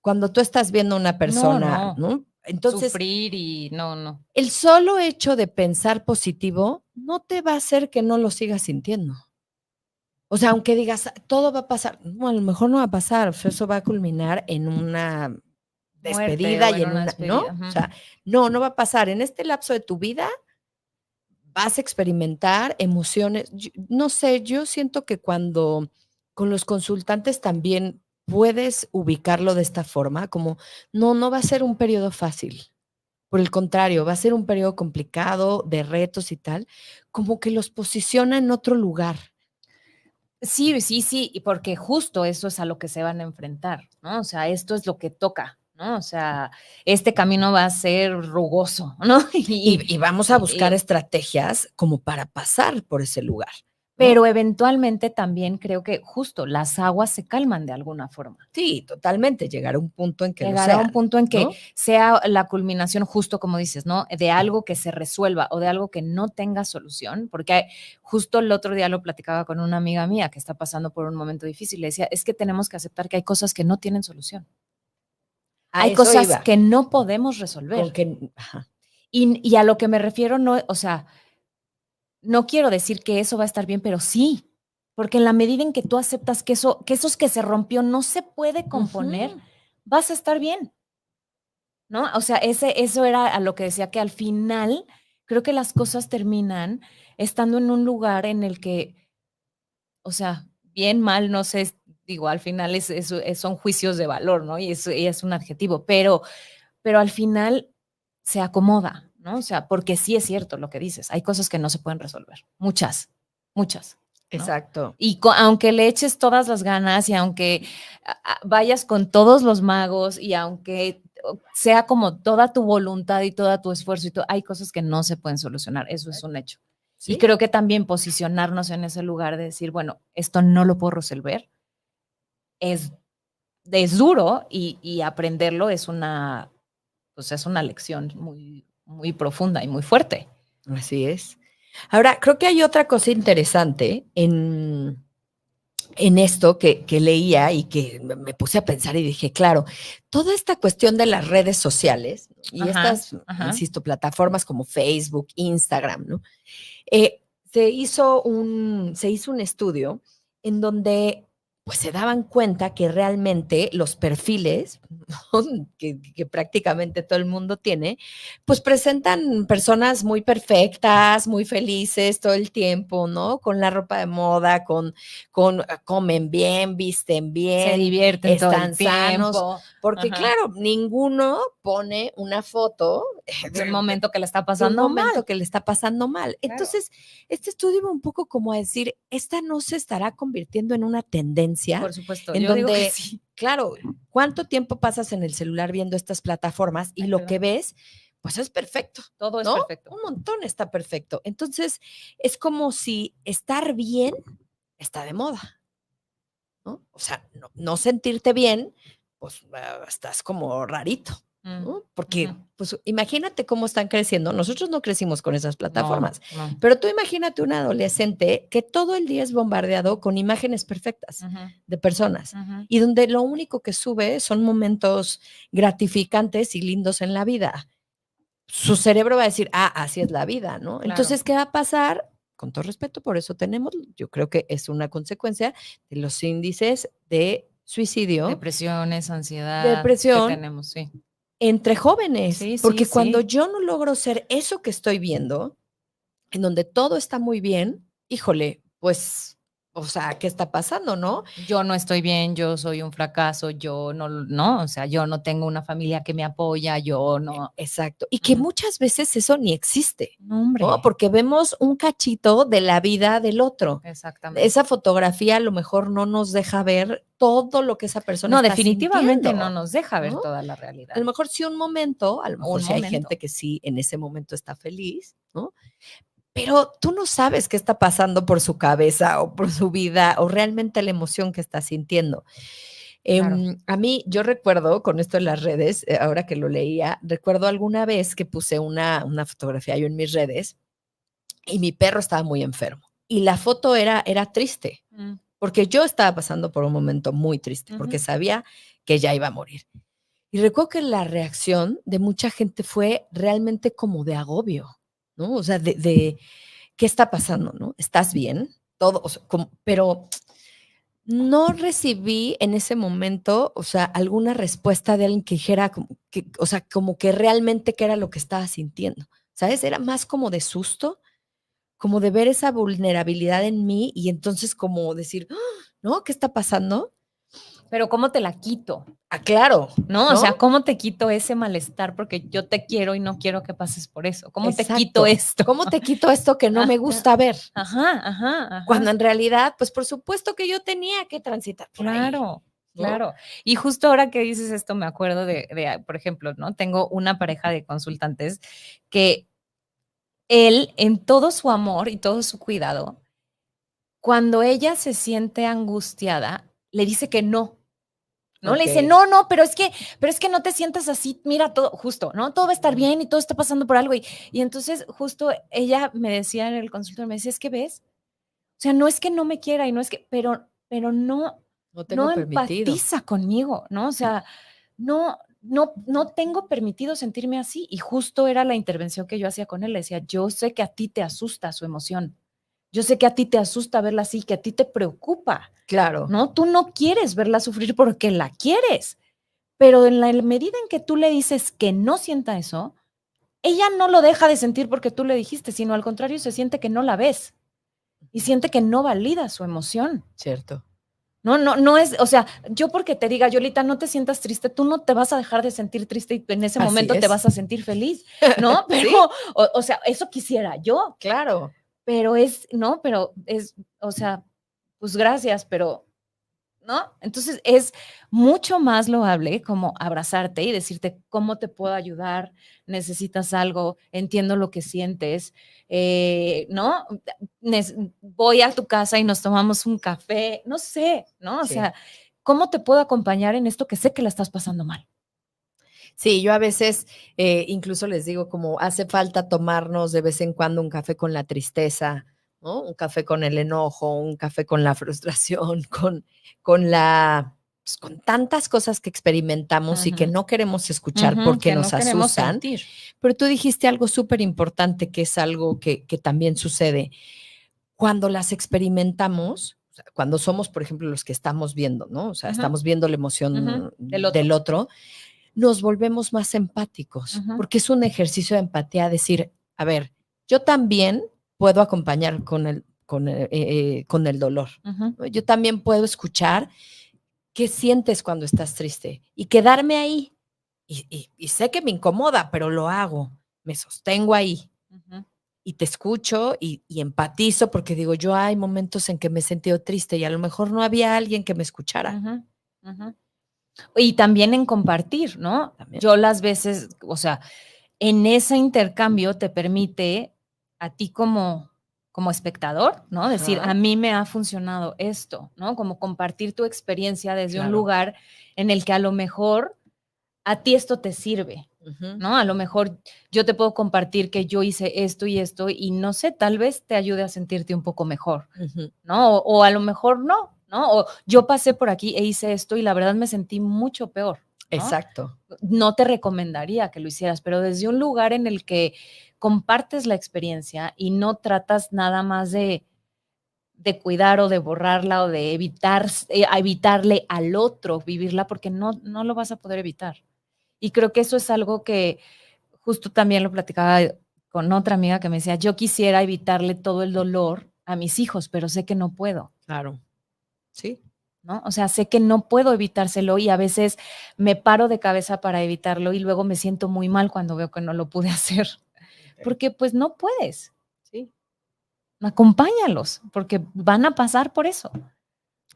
cuando tú estás viendo a una No, persona, no. ¿no? Entonces, Sufrir y no. el solo hecho de pensar positivo no te va a hacer que no lo sigas sintiendo. O sea, aunque digas, todo va a pasar, no, a lo mejor no va a pasar, o sea, eso va a culminar en una Muerte despedida o y en en una una, ¿no? despedida. O Ujú. sea, no va a pasar. En este lapso de tu vida vas a experimentar emociones. No sé, yo siento que cuando con los consultantes también puedes ubicarlo de esta forma, como no va a ser un periodo fácil. Por el contrario, va a ser un periodo complicado de retos y tal, como que los posiciona en otro lugar. Sí, sí, sí, y porque justo eso es a lo que se van a enfrentar, ¿no? O sea, esto es lo que toca, ¿no? O sea, este camino va a ser rugoso, ¿no? Y vamos a buscar estrategias como para pasar por ese lugar. Pero eventualmente también creo que justo las aguas se calman de alguna forma. Sí, totalmente. Llegar a un punto en que Llegar a un punto en que ¿no? sea la culminación, justo como dices, ¿no? De algo que se resuelva o de algo que no tenga solución, porque justo el otro día lo platicaba con una amiga mía que está pasando por un momento difícil. Le decía, es que tenemos que aceptar que hay cosas que no tienen solución. Hay cosas que no podemos resolver. Ajá. Y a lo que me refiero, no, o sea, no quiero decir que eso va a estar bien, pero sí, porque en la medida en que tú aceptas que eso que se rompió no se puede componer, vas a estar bien, ¿no? O sea, eso era a lo que decía, que al final creo que las cosas terminan estando en un lugar en el que, o sea, bien, mal, no sé, digo, al final son juicios de valor, ¿no? Y es un adjetivo, pero al final se acomoda, ¿no? O sea, porque sí es cierto lo que dices, hay cosas que no se pueden resolver, muchas, muchas. ¿no? Exacto. Y aunque le eches todas las ganas y aunque vayas con todos los magos y aunque sea como toda tu voluntad y todo tu esfuerzo, hay cosas que no se pueden solucionar, eso es un hecho. ¿Sí? Y creo que también posicionarnos en ese lugar de decir, bueno, esto no lo puedo resolver, es duro y aprenderlo es una lección muy, muy profunda y muy fuerte. Así es. Ahora, creo que hay otra cosa interesante en esto que leía y que me puse a pensar y dije, claro, toda esta cuestión de las redes sociales y estas, insisto, plataformas como Facebook, Instagram, ¿no? Se hizo un estudio en donde pues se daban cuenta que realmente los perfiles que prácticamente todo el mundo tiene, pues presentan personas muy perfectas, muy felices todo el tiempo, ¿no? Con la ropa de moda, comen bien, visten bien, se divierten, están todo el sanos, tiempo. porque claro, ninguno pone una foto de un momento que le está pasando mal. Que le está pasando mal. Claro. Entonces, este estudio iba un poco como a decir, esta no se estará convirtiendo en una tendencia. Por supuesto, en yo donde, digo que sí. Claro, ¿cuánto tiempo pasas en el celular viendo estas plataformas y lo que ves, pues es perfecto? Todo es ¿no? perfecto. Un montón está perfecto. Entonces, es como si estar bien está de moda, ¿no? O sea, no sentirte bien, pues estás como rarito. ¿no? Porque, pues, imagínate cómo están creciendo. Nosotros no crecimos con esas plataformas, no. Pero tú imagínate un adolescente que todo el día es bombardeado con imágenes perfectas de personas y donde lo único que sube son momentos gratificantes y lindos en la vida. Su cerebro va a decir, así es la vida, ¿no? Claro. Entonces, ¿qué va a pasar? Con todo respeto, por eso yo creo que es una consecuencia de los índices de suicidio. Depresiones, ansiedad. Depresión. Que tenemos, sí. Entre jóvenes, sí, porque sí, cuando sí. yo no logro ser eso que estoy viendo, en donde todo está muy bien, híjole, pues, o sea, ¿qué está pasando, no? Yo no estoy bien, yo soy un fracaso, yo no, o sea, yo no tengo una familia que me apoya, yo no. Exacto, y que muchas veces eso ni existe, no, hombre. ¿no? Porque vemos un cachito de la vida del otro. Exactamente. Esa fotografía a lo mejor no nos deja ver todo lo que esa persona está definitivamente sintiendo, no nos deja ver ¿no? toda la realidad. A lo mejor sí un momento, a lo mejor sí hay gente que sí en ese momento está feliz, ¿no? Pero tú no sabes qué está pasando por su cabeza o por su vida o realmente la emoción que está sintiendo. Claro. A mí, yo recuerdo con esto en las redes, ahora que lo leía, recuerdo alguna vez que puse una fotografía yo en mis redes y mi perro estaba muy enfermo y la foto era triste porque yo estaba pasando por un momento muy triste porque sabía que ya iba a morir. Y recuerdo que la reacción de mucha gente fue realmente como de agobio, ¿no? O sea, de ¿qué está pasando, no? ¿Estás bien? Todo, o sea, pero no recibí en ese momento, o sea, alguna respuesta de alguien que dijera, o sea, como que realmente qué era lo que estaba sintiendo, ¿sabes? Era más como de susto, como de ver esa vulnerabilidad en mí y entonces como decir, ¿no? ¿Qué está pasando? Pero ¿cómo te la quito? Claro. ¿No? O sea, ¿cómo te quito ese malestar? Porque yo te quiero y no quiero que pases por eso. ¿Cómo te quito esto? ¿Cómo te quito esto que no me gusta ver? Ajá. Cuando en realidad, pues por supuesto que yo tenía que transitar por ahí. Claro. ¿no? Claro. Y justo ahora que dices esto, me acuerdo por ejemplo, ¿no? Tengo una pareja de consultantes que él, en todo su amor y todo su cuidado, cuando ella se siente angustiada, le dice que no. ¿No? Le dice, Ok. no, pero es que no te sientas así, mira todo, justo, ¿no? Todo va a estar bien y todo está pasando por algo. Y entonces justo ella me decía en el consultorio, me decía, es que ves, o sea, no es que no me quiera y no es que, pero no, No tengo no permitido. empatiza conmigo, ¿no? O sea, no tengo permitido sentirme así. Y justo era la intervención que yo hacía con él. Le decía, yo sé que a ti te asusta su emoción. Yo sé que a ti te asusta verla así, que a ti te preocupa, Claro. ¿no? Tú no quieres verla sufrir porque la quieres, pero en la medida en que tú le dices que no sienta eso, ella no lo deja de sentir porque tú le dijiste, sino al contrario, se siente que no la ves y siente que no valida su emoción. Cierto. No es, o sea, yo porque te diga, Yolita, no te sientas triste, tú no te vas a dejar de sentir triste y en ese Así momento te es. vas a sentir feliz, ¿no? Pero, Sí, o sea, eso quisiera yo, claro. pero no, pero es, o sea, pues gracias, pero ¿no? Entonces es mucho más loable como abrazarte y decirte cómo te puedo ayudar, necesitas algo, entiendo lo que sientes, ¿no? Voy a tu casa y nos tomamos un café, no sé, ¿no? O Sí. sea, ¿cómo te puedo acompañar en esto que sé que la estás pasando mal? Sí, yo a veces incluso les digo como hace falta tomarnos de vez en cuando un café con la tristeza, ¿no? Un café con el enojo, un café con la frustración, con la, pues, con tantas cosas que experimentamos y que Ujú, no queremos escuchar porque que no nos queremos asustan. sentir. Pero tú dijiste algo súper importante que es algo que también sucede. Cuando las experimentamos, o sea, cuando somos, por ejemplo, los que estamos viendo, ¿no? O sea, Ujú, estamos viendo la ujú, emoción del otro. del otro, nos volvemos más empáticos, Ujú, porque es un ejercicio de empatía decir, a ver, yo también puedo acompañar con el dolor. ujú, ¿No? Yo también puedo escuchar qué sientes cuando estás triste y quedarme ahí. Y sé que me incomoda, pero lo hago, me sostengo ahí ujú, y te escucho y empatizo porque digo, yo hay momentos en que me he sentido triste y a lo mejor no había alguien que me escuchara. ujú, ujú. Y también en compartir, ¿no? También. Yo las veces, o sea, en ese intercambio te permite a ti como espectador, ¿no? Decir, Ajá, a mí me ha funcionado esto, ¿no? Como compartir tu experiencia desde un claro. lugar en el que a lo mejor a ti esto te sirve, Ujú, ¿no? A lo mejor yo te puedo compartir que yo hice esto y no sé, tal vez te ayude a sentirte un poco mejor, ujú. ¿no? O a lo mejor no, ¿no? O yo pasé por aquí e hice esto y la verdad me sentí mucho peor, ¿no? Exacto. No te recomendaría que lo hicieras, pero desde un lugar en el que compartes la experiencia y no tratas nada más de cuidar o de borrarla o de evitarle al otro vivirla, porque no lo vas a poder evitar. Y creo que eso es algo que justo también lo platicaba con otra amiga que me decía, yo quisiera evitarle todo el dolor a mis hijos, pero sé que no puedo. Claro, sí. ¿No? O sea, sé que no puedo evitárselo y a veces me paro de cabeza para evitarlo y luego me siento muy mal cuando veo que no lo pude hacer, Okey, porque pues no puedes. sí, Acompáñalos, porque van a pasar por eso.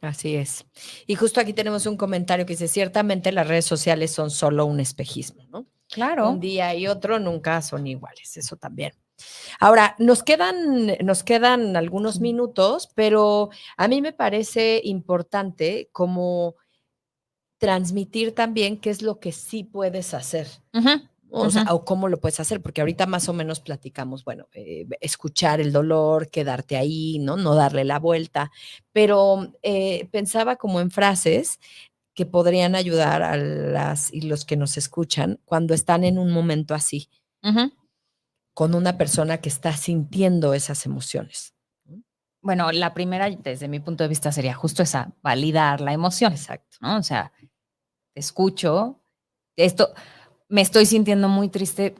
así es. Y justo aquí tenemos un comentario que dice: "Ciertamente las redes sociales son solo un espejismo", ¿no? Un Claro. día y otro nunca son iguales, eso también. Ahora, nos quedan algunos Sí. minutos, pero a mí me parece importante como transmitir también qué es lo que sí puedes hacer. Ujú, O ujú, sea, o cómo lo puedes hacer, porque ahorita más o menos platicamos, bueno, escuchar el dolor, quedarte ahí, ¿no? No darle la vuelta, pero pensaba como en frases que podrían ayudar a las y los que nos escuchan cuando están en un momento así, ujú. con una persona que está sintiendo esas emociones. ¿No? Bueno, la primera, desde mi punto de vista, sería justo esa, validar la emoción, Exacto. ¿no? O sea, te escucho, esto, me estoy sintiendo muy triste.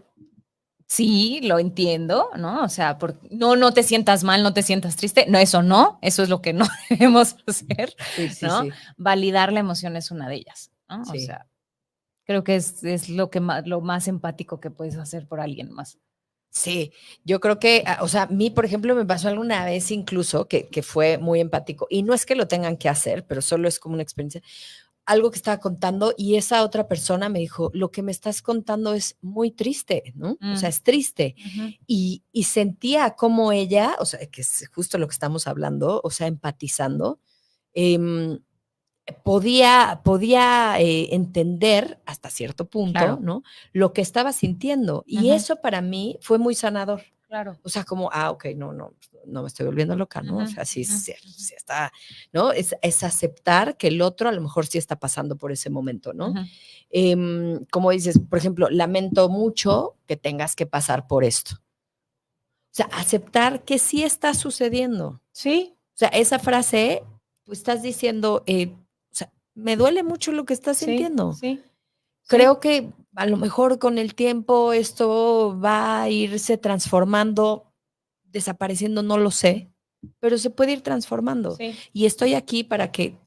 Sí, lo entiendo, ¿no? O sea, no te sientas mal, no te sientas triste. No, eso es lo que no debemos hacer, Sí, sí, ¿no? sí, Validar la emoción es una de ellas, ¿no? O sí. sea, creo que es lo más empático que puedes hacer por alguien más. Sí, yo creo que, o sea, a mí, por ejemplo, me pasó alguna vez incluso que fue muy empático, y no es que lo tengan que hacer, pero solo es como una experiencia. algo que estaba contando y esa otra persona me dijo, lo que me estás contando es muy triste, ¿no? O sea, es triste. Y sentía como ella, o sea, que es justo lo que estamos hablando, o sea, empatizando, podía entender hasta cierto punto, Claro. ¿no? Lo que estaba sintiendo. Y eso para mí fue muy sanador. Claro. O sea, como, ok, no me estoy volviendo loca, ¿no? O sea, sí está, ¿no? Es aceptar que el otro a lo mejor sí está pasando por ese momento, ¿no? Como dices, por ejemplo, lamento mucho que tengas que pasar por esto. O sea, aceptar que sí está sucediendo. Sí. O sea, esa frase, pues estás diciendo, o sea, me duele mucho lo que estás sintiendo. Sí. Creo que a lo mejor con el tiempo esto va a irse transformando, desapareciendo, no lo sé, pero se puede ir transformando. Sí. Y estoy aquí para que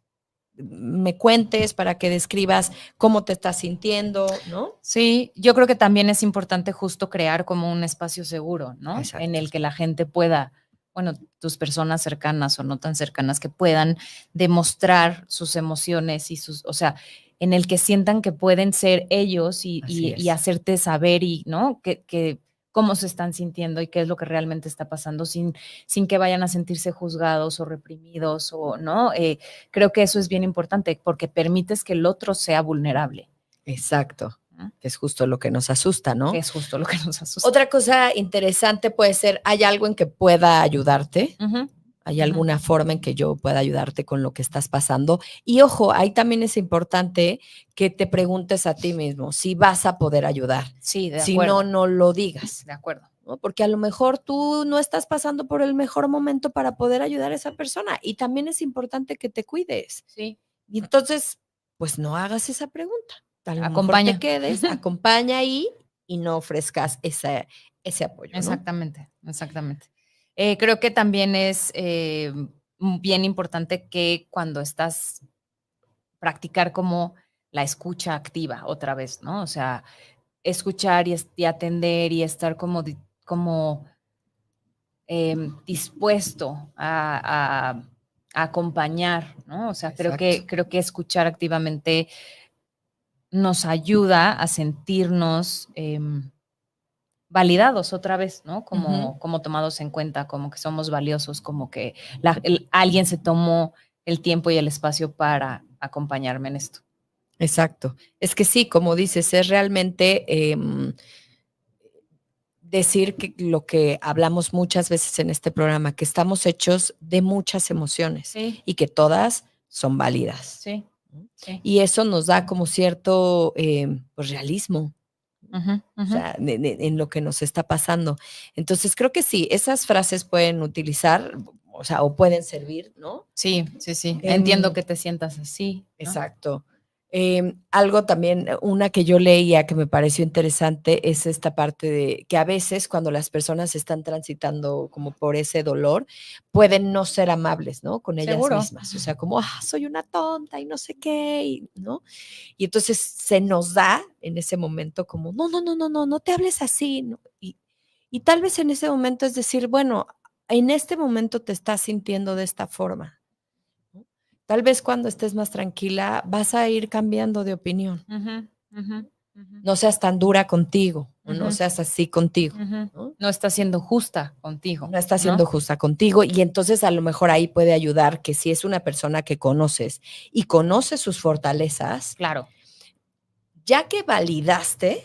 me cuentes, para que describas cómo te estás sintiendo, ¿no? Sí, yo creo que también es importante justo crear como un espacio seguro, ¿no? Exacto. En el que la gente pueda, bueno, tus personas cercanas o no tan cercanas, que puedan demostrar sus emociones y sus, o sea, en el que sientan que pueden ser ellos y hacerte saber y, ¿no? Que cómo se están sintiendo y qué es lo que realmente está pasando sin que vayan a sentirse juzgados o reprimidos o, ¿no? Creo que eso es bien importante porque permites que el otro sea vulnerable. Exacto. Que es justo lo que nos asusta, ¿no? Que es justo lo que nos asusta. Otra cosa interesante puede ser, ¿hay algo en que pueda ayudarte? ¿Hay alguna forma en que yo pueda ayudarte con lo que estás pasando? Y ojo, ahí también es importante que te preguntes a ti mismo si vas a poder ayudar. Sí, de si acuerdo. no lo digas. De acuerdo. ¿No? Porque a lo mejor tú no estás pasando por el mejor momento para poder ayudar a esa persona. Y también es importante que te cuides. Sí. Y entonces, pues no hagas esa pregunta. A lo Acompaña. mejor te quedes, acompaña ahí y no ofrezcas ese apoyo, ¿no? Exactamente, exactamente. Creo que también es bien importante que cuando estás practicar como la escucha activa otra vez, ¿no? O sea, escuchar y atender y estar como dispuesto a acompañar, ¿no? O sea, creo que escuchar activamente nos ayuda a sentirnos validados otra vez, ¿no? Como tomados en cuenta, como que somos valiosos, como que alguien se tomó el tiempo y el espacio para acompañarme en esto. Exacto. Es que sí, como dices, es realmente decir que lo que hablamos muchas veces en este programa, que estamos hechos de muchas emociones y que todas son válidas. Sí. Y eso nos da como cierto pues, realismo. O sea, en lo que nos está pasando. Entonces, creo que sí, esas frases pueden utilizar, o sea, o pueden servir, ¿no? Sí. Entiendo que te sientas así, ¿no? Exacto. Algo también, una que yo leía que me pareció interesante es esta parte de que a veces cuando las personas están transitando como por ese dolor, pueden no ser amables, ¿no? Con ellas mismas. O sea, como, soy una tonta y no sé qué, ¿no? Y entonces se nos da en ese momento como, no te hables así, ¿no? Y tal vez en ese momento es decir, bueno, en este momento te estás sintiendo de esta forma. Tal vez cuando estés más tranquila vas a ir cambiando de opinión. No seas tan dura contigo, o no seas así contigo. No estás siendo justa contigo. No estás siendo justa contigo y entonces a lo mejor ahí puede ayudar que si es una persona que conoces y conoce sus fortalezas, claro, ya que validaste,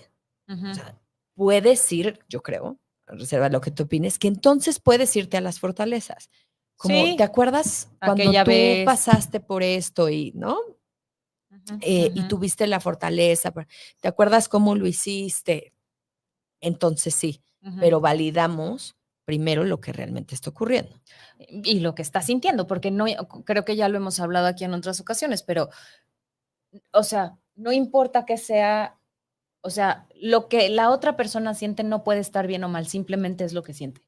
o sea, puedes ir, yo creo, reserva lo que tú opines, que entonces puedes irte a las fortalezas. Como, ¿te acuerdas cuando tú pasaste por esto y, ¿no? Y tuviste la fortaleza, ¿te acuerdas cómo lo hiciste? Entonces sí, pero validamos primero lo que realmente está ocurriendo. Y lo que estás sintiendo, porque no, creo que ya lo hemos hablado aquí en otras ocasiones, pero, o sea, no importa que sea, o sea, lo que la otra persona siente no puede estar bien o mal, simplemente es lo que siente.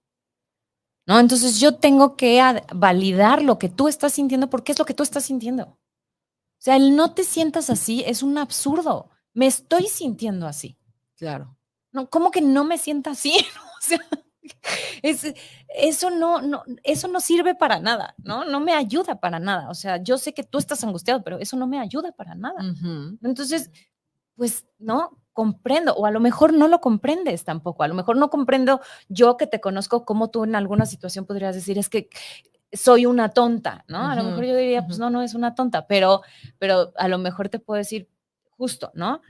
¿No? Entonces yo tengo que validar lo que tú estás sintiendo porque es lo que tú estás sintiendo. O sea, el no te sientas así es un absurdo. Me estoy sintiendo así. Claro. No, ¿cómo que no me sienta así? O sea, Eso eso no sirve para nada, ¿no? No me ayuda para nada. O sea, yo sé que tú estás angustiado, pero eso no me ayuda para nada. Entonces, pues, no, comprendo, o a lo mejor no lo comprendes tampoco, a lo mejor no comprendo yo que te conozco como tú en alguna situación podrías decir, es que soy una tonta, ¿no? A lo mejor yo diría, pues no es una tonta, pero a lo mejor te puedo decir justo, ¿no?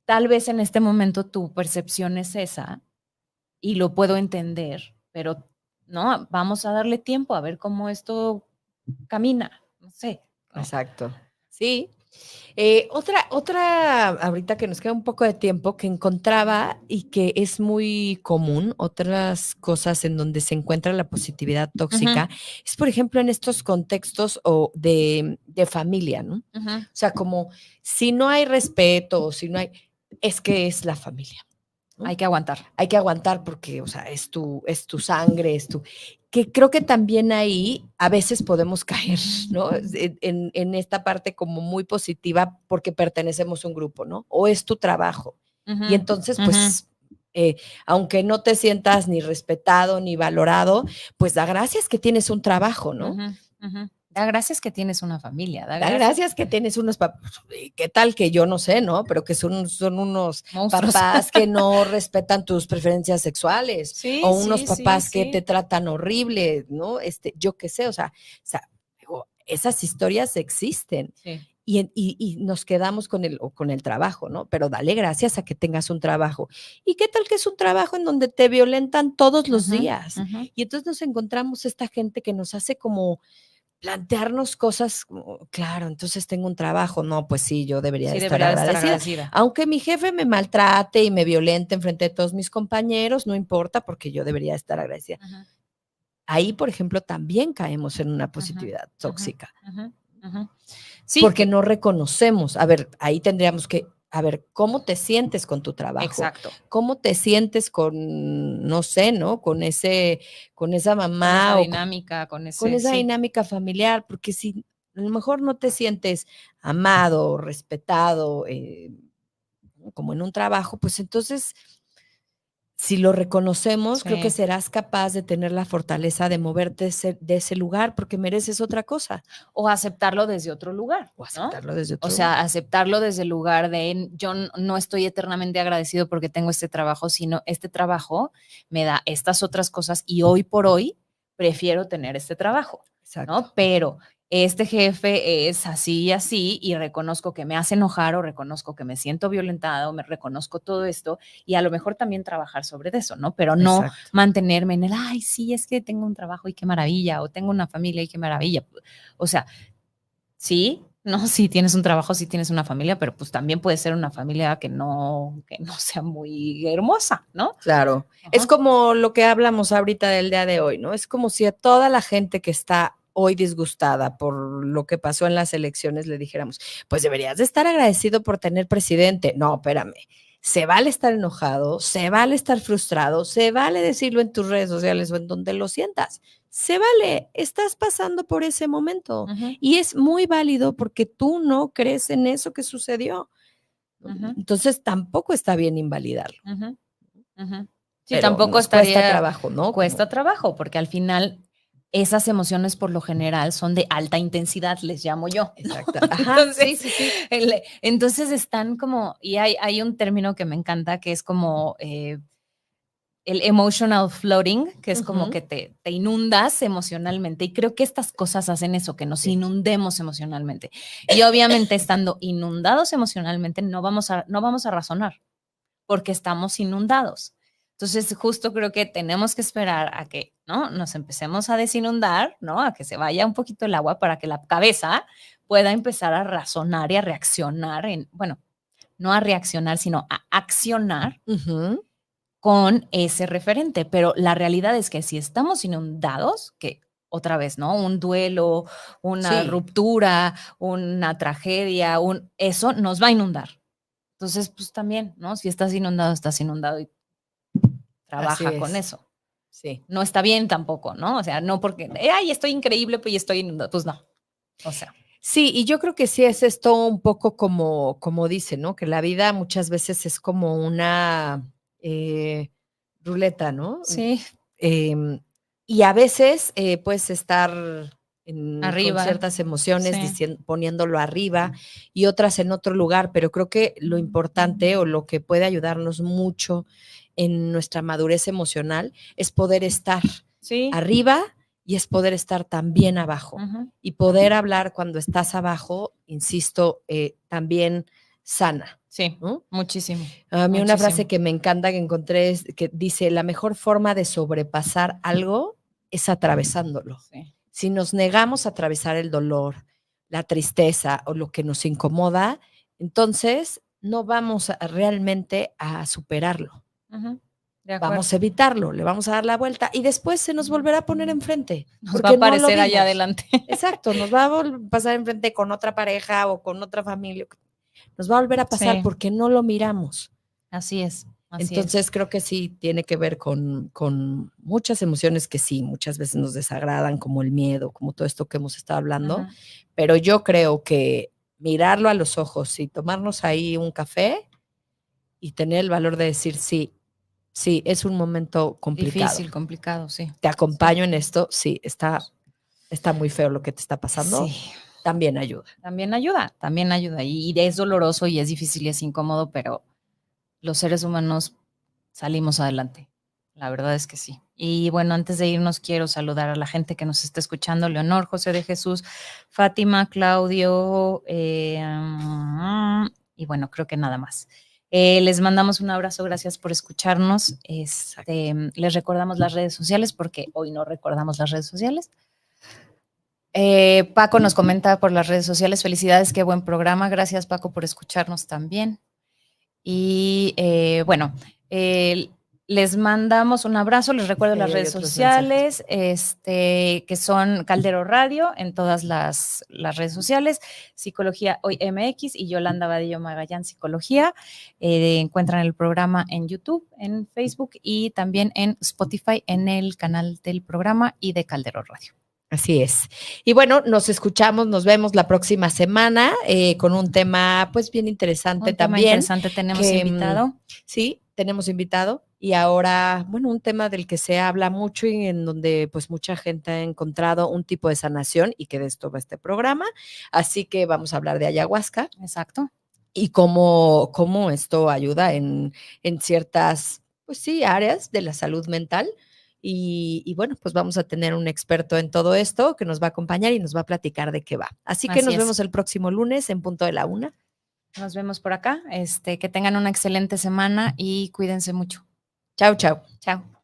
Tal vez en este momento tu percepción es esa y lo puedo entender, pero no, vamos a darle tiempo a ver cómo esto camina, no sé. ¿No? Exacto. Sí. Ahorita que nos queda un poco de tiempo, que encontraba y que es muy común, otras cosas en donde se encuentra la positividad tóxica, es por ejemplo en estos contextos o de familia, ¿no? O sea, como si no hay respeto o si no hay, es que es la familia. ¿no? Hay que aguantar. Hay que aguantar porque, o sea, es tu sangre, que creo que también ahí a veces podemos caer, ¿no? En esta parte como muy positiva porque pertenecemos a un grupo, ¿no? O es tu trabajo. Y entonces, pues, aunque no te sientas ni respetado ni valorado, pues da gracias que tienes un trabajo, ¿no? Da gracias que tienes una familia. Da gracias que tienes unos papás. ¿Qué tal que yo no sé, no? Pero que son unos monstruos. Papás que no respetan tus preferencias sexuales. Sí, o unos papás que te tratan horrible, ¿no? Yo qué sé, o sea, esas historias existen. Sí. Y nos quedamos con el trabajo, ¿no? Pero dale gracias a que tengas un trabajo. ¿Y qué tal que es un trabajo en donde te violentan todos los días? Y entonces nos encontramos esta gente que nos hace como plantearnos cosas, claro, entonces tengo un trabajo, no, pues sí, yo debería estar agradecida. Aunque mi jefe me maltrate y me violente enfrente de todos mis compañeros, no importa porque yo debería estar agradecida. Ahí, por ejemplo, también caemos en una positividad tóxica. Sí, porque no reconocemos. A ver, ahí tendríamos que, a ver, ¿cómo te sientes con tu trabajo? Exacto. ¿Cómo te sientes con, no sé, ¿no? Con esa mamá. Con esa dinámica, con esa dinámica familiar, porque si a lo mejor no te sientes amado, respetado, como en un trabajo, pues entonces, si lo reconocemos, creo que serás capaz de tener la fortaleza de moverte de ese lugar porque mereces otra cosa. O aceptarlo desde otro lugar. O aceptarlo desde otro lugar. O sea, aceptarlo desde el lugar de yo no estoy eternamente agradecido porque tengo este trabajo, sino este trabajo me da estas otras cosas y hoy por hoy prefiero tener este trabajo. Exacto. ¿No? Pero este jefe es así y así y reconozco que me hace enojar o reconozco que me siento violentada o me reconozco todo esto y a lo mejor también trabajar sobre eso, ¿no? Pero no mantenerme en el, ay, sí, es que tengo un trabajo y qué maravilla, o tengo una familia y qué maravilla. O sea, sí, no, sí tienes un trabajo, sí tienes una familia, pero pues también puede ser una familia que no sea muy hermosa, ¿no? Claro. Es como lo que hablamos ahorita del día de hoy, ¿no? Es como si a toda la gente que está hoy disgustada por lo que pasó en las elecciones le dijéramos, pues deberías de estar agradecido por tener presidente. No, espérame. Se vale estar enojado, se vale estar frustrado, se vale decirlo en tus redes sociales o en donde lo sientas. Se vale, estás pasando por ese momento y es muy válido porque tú no crees en eso que sucedió. Entonces tampoco está bien invalidarlo. Sí, pero tampoco cuesta trabajo, ¿no? Cuesta trabajo porque al final esas emociones por lo general son de alta intensidad, les llamo yo. Exacto. Ajá, entonces, sí. Entonces están como, y hay un término que me encanta que es como el emotional floating, que es como que te inundas emocionalmente. Y creo que estas cosas hacen eso, que nos inundemos emocionalmente. Y obviamente estando inundados emocionalmente no vamos a razonar porque estamos inundados. Entonces, justo creo que tenemos que esperar a que, ¿no? Nos empecemos a desinundar, ¿no? A que se vaya un poquito el agua para que la cabeza pueda empezar a razonar y a reaccionar bueno, no a reaccionar, sino a accionar con ese referente. Pero la realidad es que si estamos inundados, que otra vez, ¿no? Un duelo, una ruptura, una tragedia, eso nos va a inundar. Entonces, pues también, ¿no? Si estás inundado y trabaja con eso. Sí. No está bien tampoco, ¿no? O sea, no porque, ay, estoy increíble, pues estoy inundado. Pues no. O sea. Sí, y yo creo que sí es esto un poco como dice, ¿no? Que la vida muchas veces es como una ruleta, ¿no? Sí. Y a veces puedes estar Arriba. con ciertas emociones, Sí. poniéndolo arriba y otras en otro lugar, pero creo que lo importante o lo que puede ayudarnos mucho en nuestra madurez emocional es poder estar Sí. arriba y es poder estar también abajo Ujú. y poder hablar cuando estás abajo, insisto, también sana. Sí, ¿no? muchísimo. A mí una frase Muchísimo. que me encanta que encontré es que dice, la mejor forma de sobrepasar algo es atravesándolo. Sí. Si nos negamos a atravesar el dolor, la tristeza o lo que nos incomoda, entonces no vamos realmente a superarlo. Ujú. De acuerdo. Vamos a evitarlo, le vamos a dar la vuelta y después se nos volverá a poner enfrente. Nos porque va a no lo aparecer allá vimos. adelante. Exacto, nos va a pasar enfrente con otra pareja o con otra familia. Nos va a volver a pasar Sí. porque no lo miramos. Así es. Entonces creo que sí tiene que ver con muchas emociones que sí, muchas veces nos desagradan, como el miedo, como todo esto que hemos estado hablando, Ujú. pero yo creo que mirarlo a los ojos y tomarnos ahí un café y tener el valor de decir sí, sí, es un momento complicado. Difícil, complicado, sí. Te acompaño en esto, sí, está muy feo lo que te está pasando, Sí. también ayuda. También ayuda, también ayuda. Y es doloroso y es difícil y es incómodo, pero los seres humanos salimos adelante. La verdad es que sí. Y bueno, antes de irnos, quiero saludar a la gente que nos está escuchando: Leonor, José de Jesús, Fátima, Claudio, y bueno, creo que nada más. Les mandamos un abrazo, gracias por escucharnos. Les recordamos las redes sociales porque hoy no recordamos las redes sociales. Paco nos comenta por las redes sociales: felicidades, qué buen programa. Gracias, Paco, por escucharnos también. Y bueno, les mandamos un abrazo, les recuerdo las redes sociales, que son Caldero Radio en todas las redes sociales, Psicología Hoy MX y Yolanda Vadillo Magallán Psicología. Encuentran el programa en YouTube, en Facebook y también en Spotify en el canal del programa y de Caldero Radio. Así es. Y bueno, nos escuchamos, nos vemos la próxima semana con un tema pues bien interesante también. Interesante, tenemos invitado. Sí, tenemos invitado. Y ahora, bueno, un tema del que se habla mucho y en donde pues mucha gente ha encontrado un tipo de sanación y que de esto va este programa. Así que vamos a hablar de ayahuasca. Exacto. Y cómo esto ayuda en ciertas, pues sí, áreas de la salud mental. Y bueno, pues vamos a tener un experto en todo esto que nos va a acompañar y nos va a platicar de qué va. Así que nos vemos el próximo lunes en punto de la 1:00. Nos vemos por acá. Que tengan una excelente semana y cuídense mucho. Chao, chao. Chao.